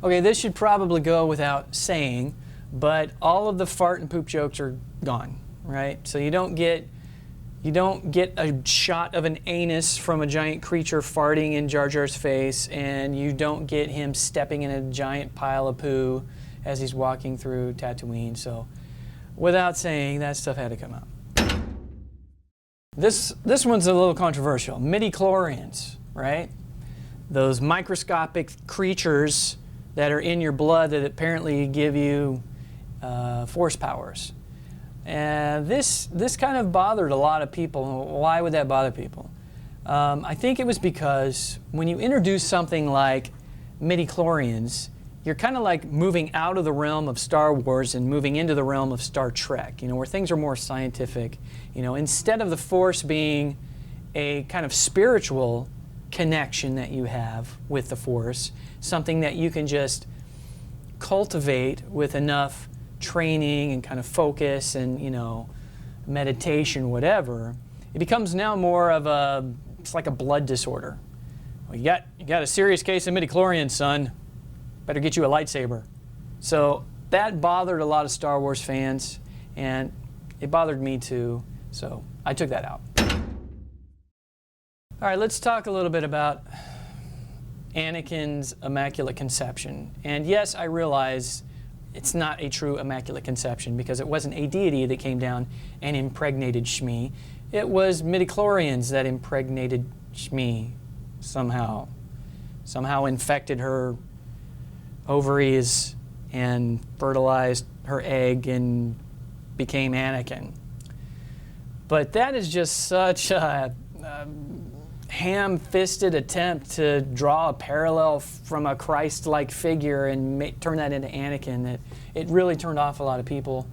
Okay, this should probably go without saying, but all of the fart and poop jokes are gone, right? So you don't get a shot of an anus from a giant creature farting in Jar Jar's face, and you don't get him stepping in a giant pile of poo as he's walking through Tatooine. So without saying, that stuff had to come out. This one's a little controversial. Midichlorians, right? Those microscopic creatures that are in your blood that apparently give you force powers. And this kind of bothered a lot of people. Why would that bother people? I think it was because when you introduce something like midichlorians, you're kind of like moving out of the realm of Star Wars and moving into the realm of Star Trek, where things are more scientific. Instead of the Force being a kind of spiritual connection that you have with the Force, something that you can just cultivate with enough training and kind of focus and meditation, whatever, it becomes now more of it's like a blood disorder. Well, you got a serious case of midichlorians, son. Better get you a lightsaber. So that bothered a lot of Star Wars fans, and it bothered me too, so I took that out. All right, let's talk a little bit about Anakin's Immaculate Conception. And yes, I realize it's not a true Immaculate Conception because it wasn't a deity that came down and impregnated Shmi. It was midichlorians that impregnated Shmi somehow. Somehow infected her ovaries and fertilized her egg and became Anakin. But that is just such a ham-fisted attempt to draw a parallel from a Christ-like figure and turn that into Anakin that it really turned off a lot of people.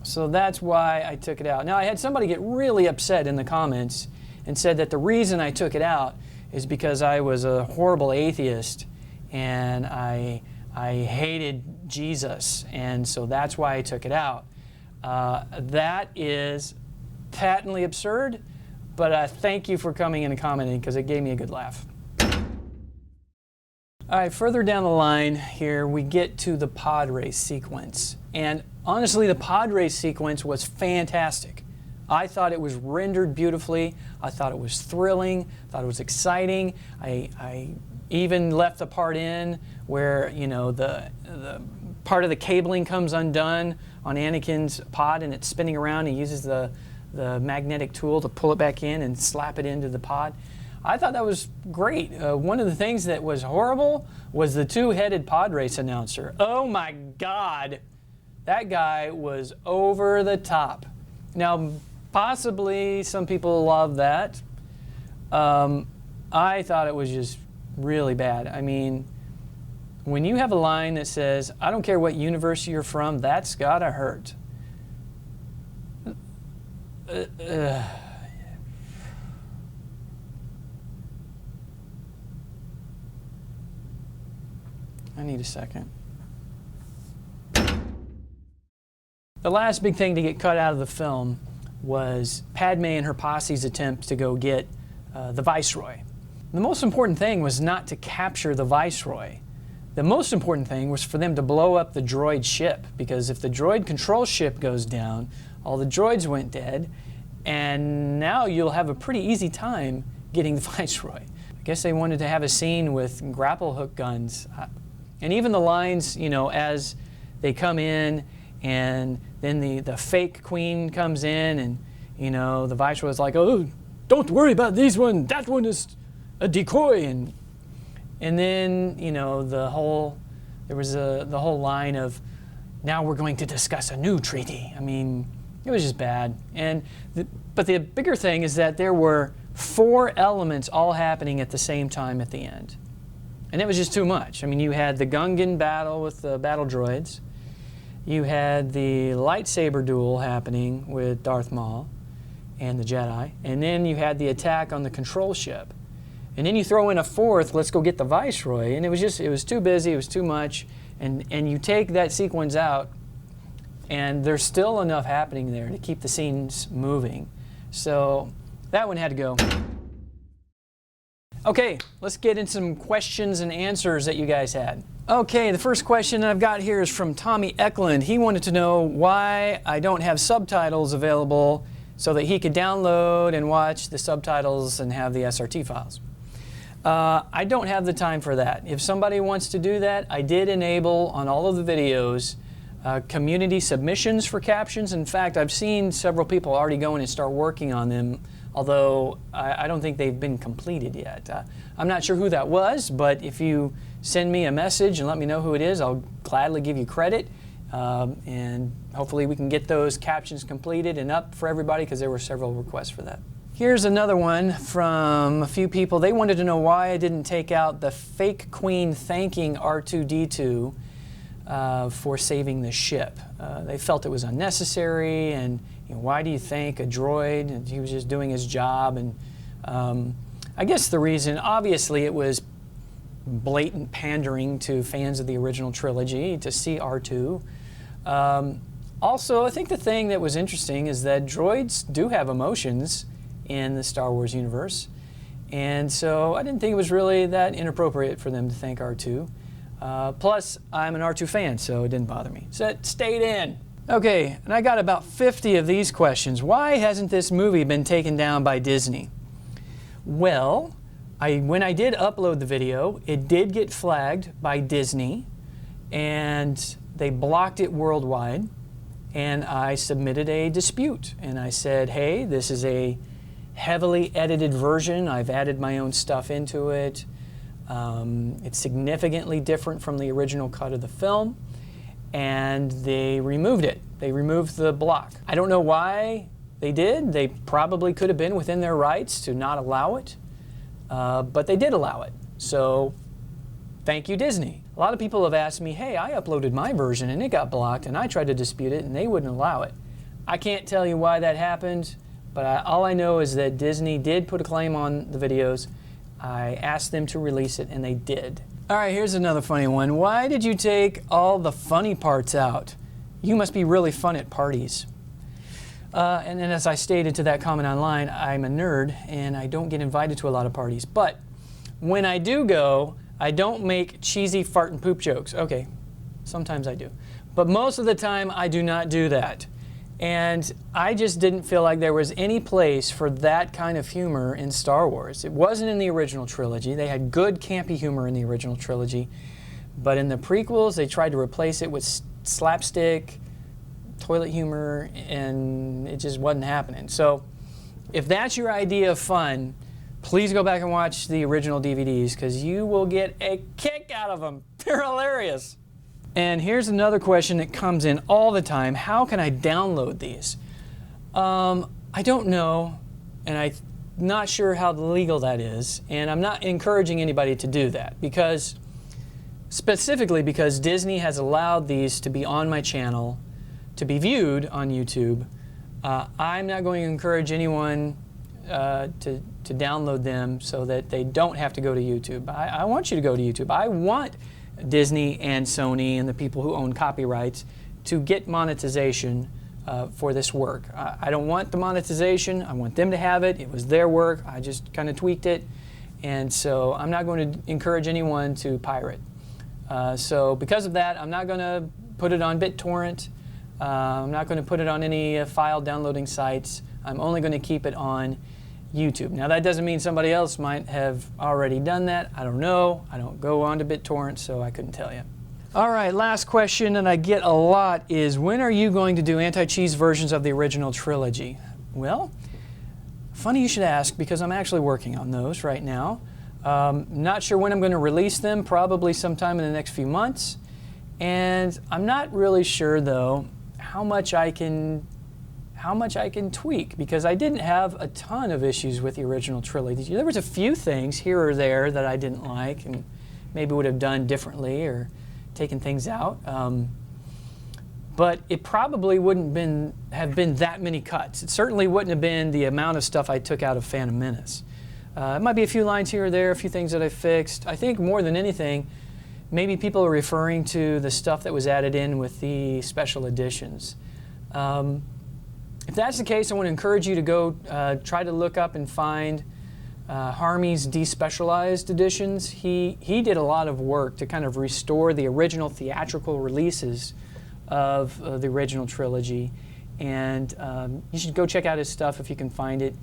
So that's why I took it out. Now, I had somebody get really upset in the comments and said that the reason I took it out is because I was a horrible atheist and I hated Jesus, and so that's why I took it out. That is patently absurd, but thank you for coming in and commenting because it gave me a good laugh. All right, further down the line here, we get to the pod race sequence. And honestly, the pod race sequence was fantastic. I thought it was rendered beautifully. I thought it was thrilling. I thought it was exciting. I even left the part in where, the part of the cabling comes undone on Anakin's pod and it's spinning around. He uses the magnetic tool to pull it back in and slap it into the pod. I thought that was great. One of the things that was horrible was the two-headed pod race announcer. Oh my God, that guy was over the top. Now, possibly some people love that. I thought it was just really bad. I mean, when you have a line that says, I don't care what universe you're from, that's gotta hurt. I need a second. The last big thing to get cut out of the film was Padme and her posse's attempt to go get the Viceroy. The most important thing was not to capture the Viceroy. The most important thing was for them to blow up the droid ship, because if the droid control ship goes down, all the droids went dead, and now you'll have a pretty easy time getting the Viceroy. I guess they wanted to have a scene with grapple hook guns. And even the lines, as they come in, and then the fake queen comes in, and, the Viceroy's like, oh, don't worry about these one, that one is a decoy, and then, the whole line of, now we're going to discuss a new treaty. I mean, it was just bad. But the bigger thing is that there were 4 elements all happening at the same time at the end. And it was just too much. I mean, you had the Gungan battle with the battle droids. You had the lightsaber duel happening with Darth Maul and the Jedi. And then you had the attack on the control ship. And then you throw in a 4th, let's go get the Viceroy. And it was too busy, it was too much. And you take that sequence out, and there's still enough happening there to keep the scenes moving. So that one had to go. Okay, let's get into some questions and answers that you guys had. Okay, the first question I've got here is from Tommy Eklund. He wanted to know why I don't have subtitles available so that he could download and watch the subtitles and have the SRT files. I don't have the time for that. If somebody wants to do that, I did enable on all of the videos community submissions for captions. In fact, I've seen several people already go in and start working on them, although I don't think they've been completed yet. I'm not sure who that was, but if you send me a message and let me know who it is, I'll gladly give you credit. And hopefully we can get those captions completed and up for everybody, because there were several requests for that. Here's another one from a few people. They wanted to know why I didn't take out the fake queen thanking R2-D2 for saving the ship. They felt it was unnecessary, and why do you thank a droid? And he was just doing his job. And I guess the reason, obviously, it was blatant pandering to fans of the original trilogy to see R2. Also, I think the thing that was interesting is that droids do have emotions in the Star Wars universe, and so I didn't think it was really that inappropriate for them to thank R2. Plus, I'm an R2 fan, so it didn't bother me. So it stayed in. Okay, and I got about 50 of these questions. Why hasn't this movie been taken down by Disney? Well, when I did upload the video, it did get flagged by Disney, and they blocked it worldwide, and I submitted a dispute. And I said, hey, this is a heavily edited version. I've added my own stuff into it. It's significantly different from the original cut of the film, and they removed it. They removed the block. I don't know why they did. They probably could have been within their rights to not allow it, but they did allow it. So thank you, Disney. A lot of people have asked me, hey, I uploaded my version and it got blocked, and I tried to dispute it and they wouldn't allow it. I can't tell you why that happened, but all I know is that Disney did put a claim on the videos. I asked them to release it, and they did. All right, here's another funny one. Why did you take all the funny parts out? You must be really fun at parties. And then, as I stated to that comment online, I'm a nerd, and I don't get invited to a lot of parties. But when I do go, I don't make cheesy fart and poop jokes. Okay, sometimes I do. But most of the time, I do not do that. And I just didn't feel like there was any place for that kind of humor in Star Wars. It wasn't in the original trilogy. They had good campy humor in the original trilogy. But in the prequels, they tried to replace it with slapstick, toilet humor, and it just wasn't happening. So if that's your idea of fun, please go back and watch the original DVDs, because you will get a kick out of them. They're hilarious. And here's another question that comes in all the time. How can I download these? I don't know, and I'm not sure how legal that is, and I'm not encouraging anybody to do that, because specifically because Disney has allowed these to be on my channel, to be viewed on YouTube. I'm not going to encourage anyone to download them so that they don't have to go to YouTube. I want you to go to YouTube. I want Disney and Sony and the people who own copyrights to get monetization for this work. I don't want the monetization. I want them to have it. It was their work. I just kind of tweaked it. And so I'm not going to encourage anyone to pirate. So because of that, I'm not going to put it on BitTorrent. I'm not going to put it on any file downloading sites. I'm only going to keep it on YouTube. Now, that doesn't mean somebody else might have already done that. I don't know. I don't go on to BitTorrent, so I couldn't tell you. All right, last question, and I get a lot, is when are you going to do anti-cheese versions of the original trilogy? Well, funny you should ask, because I'm actually working on those right now. Not sure when I'm going to release them, probably sometime in the next few months. And I'm not really sure, though, how much I can tweak, because I didn't have a ton of issues with the original trilogy. There was a few things here or there that I didn't like and maybe would have done differently or taken things out. But it probably wouldn't have been that many cuts. It certainly wouldn't have been the amount of stuff I took out of Phantom Menace. It might be a few lines here or there, a few things that I fixed. I think more than anything, maybe people are referring to the stuff that was added in with the special editions. If that's the case, I want to encourage you to go try to look up and find Harmy's despecialized editions. He did a lot of work to kind of restore the original theatrical releases of the original trilogy, and you should go check out his stuff if you can find it.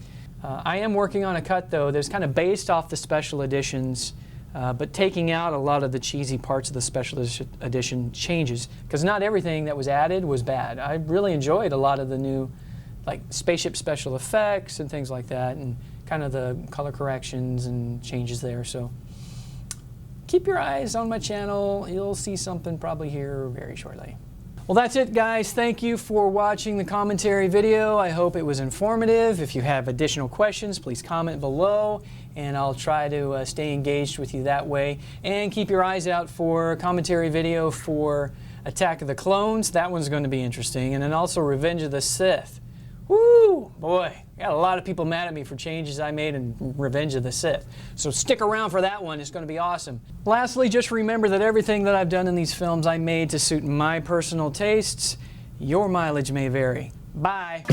I am working on a cut though that's kind of based off the special editions, but taking out a lot of the cheesy parts of the special edition changes, because not everything that was added was bad. I really enjoyed a lot of the new, like, spaceship special effects and things like that, and kind of the color corrections and changes there. So keep your eyes on my channel. You'll see something probably here very shortly. Well, that's it, guys. Thank you for watching the commentary video. I hope it was informative. If you have additional questions, please comment below, and I'll try to stay engaged with you that way. And keep your eyes out for a commentary video for Attack of the Clones. That one's going to be interesting. And then also Revenge of the Sith. Woo! Boy, got a lot of people mad at me for changes I made in Revenge of the Sith. So stick around for that one. It's going to be awesome. Lastly, just remember that everything that I've done in these films I made to suit my personal tastes. Your mileage may vary. Bye.